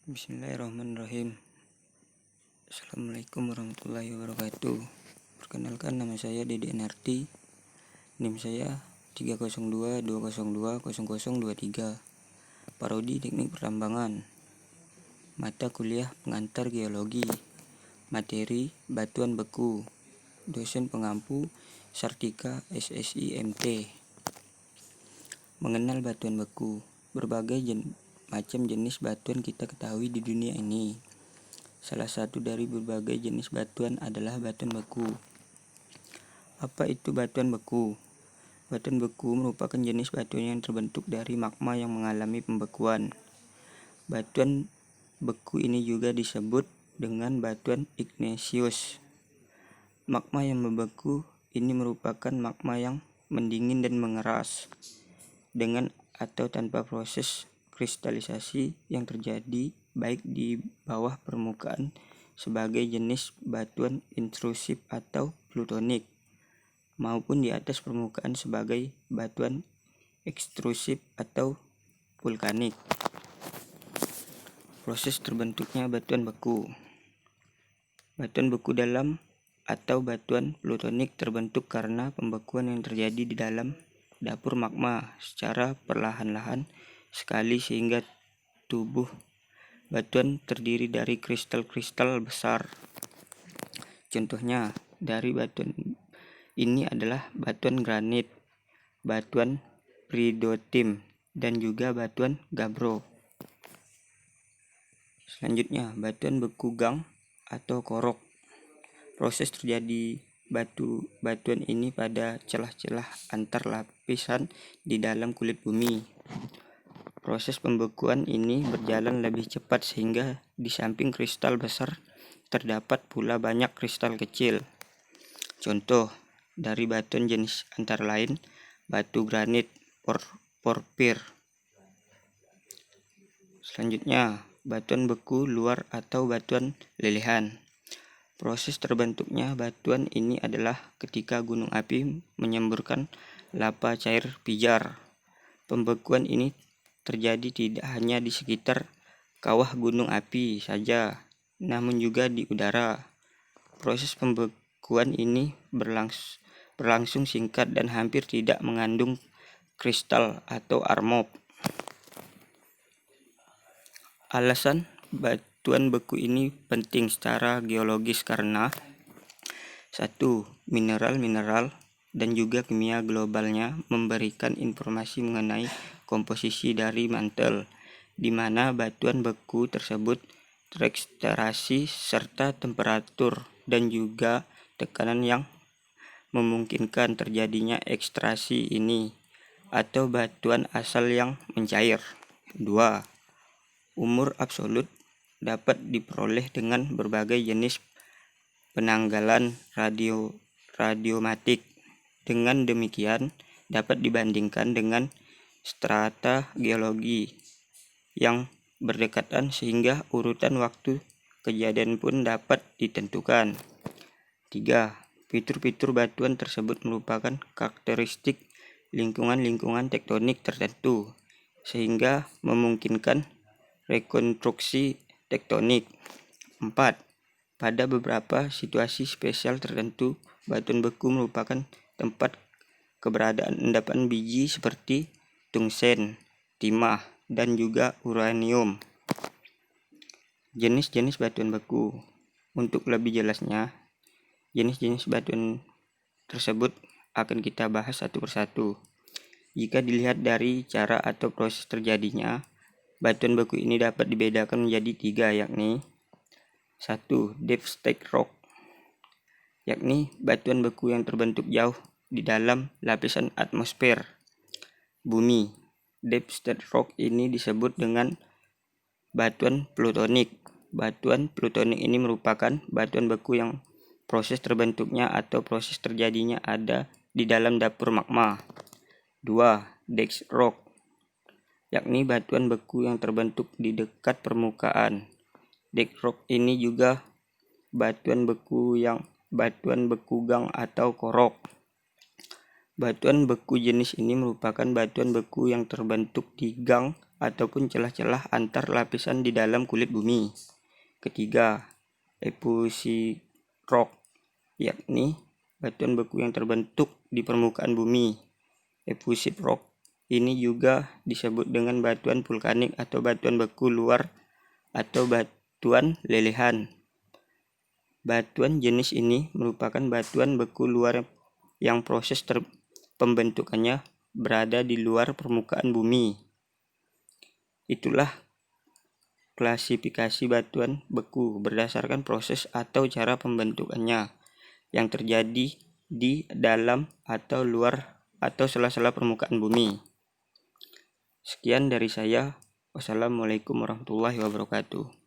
Bismillahirrahmanirrahim. Assalamualaikum warahmatullahi wabarakatuh. Perkenalkan, nama saya Dede Narti. NIM saya 30220200023. Parodi Teknik Pertambangan. Mata kuliah pengantar geologi. Materi batuan beku. Dosen pengampu Sartika SSI MT. Mengenal batuan beku. Berbagai macam jenis batuan kita ketahui di dunia ini. Salah satu dari berbagai jenis batuan adalah batuan beku. Apa itu batuan beku? Batuan beku merupakan jenis batuan yang terbentuk dari magma yang mengalami pembekuan. Batuan beku ini juga disebut dengan batuan igneous. Magma yang membeku ini merupakan magma yang mendingin dan mengeras, dengan atau tanpa proses kristalisasi yang terjadi baik di bawah permukaan sebagai jenis batuan intrusif atau plutonik, maupun di atas permukaan sebagai batuan ekstrusif atau vulkanik. Proses terbentuknya batuan beku. Batuan beku dalam atau batuan plutonik terbentuk karena pembekuan yang terjadi di dalam dapur magma secara perlahan-lahan sekali, sehingga tubuh batuan terdiri dari kristal-kristal besar. Contohnya dari batuan ini adalah batuan granit, batuan peridotim, dan juga batuan gabbro. Selanjutnya, batuan beku gang atau korok. Proses terjadi batuan ini pada celah-celah antar lapisan di dalam kulit bumi. Proses pembekuan ini berjalan lebih cepat sehingga di samping kristal besar terdapat pula banyak kristal kecil. Contoh dari batuan jenis antara lain batu granit, porfir. Selanjutnya, batuan beku luar atau batuan lelehan. Proses terbentuknya batuan ini adalah ketika gunung api menyemburkan lava cair pijar. Pembekuan ini terjadi tidak hanya di sekitar kawah gunung api saja, namun juga di udara. Proses pembekuan ini berlangsung singkat dan hampir tidak mengandung kristal atau armop. Alasan batuan beku ini penting secara geologis karena 1. Mineral-mineral dan juga kimia globalnya memberikan informasi mengenai komposisi dari mantel, di mana batuan beku tersebut terekstraksi serta temperatur dan juga tekanan yang memungkinkan terjadinya ekstraksi ini atau batuan asal yang mencair. 2. Umur absolut dapat diperoleh dengan berbagai jenis penanggalan radiomatik. Dengan demikian dapat dibandingkan dengan strata geologi yang berdekatan sehingga urutan waktu kejadian pun dapat ditentukan. 3. Fitur-fitur batuan tersebut merupakan karakteristik lingkungan-lingkungan tektonik tertentu sehingga memungkinkan rekonstruksi tektonik. 4. Pada beberapa situasi spesial tertentu, batuan beku merupakan tempat keberadaan endapan biji seperti tungsten, timah, dan juga uranium. Jenis-jenis batuan beku. Untuk lebih jelasnya, jenis-jenis batuan tersebut akan kita bahas satu persatu. Jika dilihat dari cara atau proses terjadinya, batuan beku ini dapat dibedakan menjadi 3, yakni 1. Deep stack rock, yakni batuan beku yang terbentuk jauh di dalam lapisan atmosfer bumi. Deep stack rock ini disebut dengan batuan plutonik. Batuan plutonik ini merupakan batuan beku yang proses terbentuknya atau proses terjadinya ada di dalam dapur magma. 2. Deep rock, yakni batuan beku yang terbentuk di dekat permukaan. Deep rock ini juga batuan beku gang atau korok. Batuan beku jenis ini merupakan batuan beku yang terbentuk di gang ataupun celah-celah antar lapisan di dalam kulit bumi. Ketiga, effusive rock, yakni batuan beku yang terbentuk di permukaan bumi. Effusive rock ini juga disebut dengan batuan vulkanik atau batuan beku luar atau batuan lelehan. Batuan jenis ini merupakan batuan beku luar yang proses pembentukannya berada di luar permukaan bumi. Itulah klasifikasi batuan beku berdasarkan proses atau cara pembentukannya yang terjadi di dalam atau luar atau sela-sela permukaan bumi. Sekian dari saya. Wassalamualaikum warahmatullahi wabarakatuh.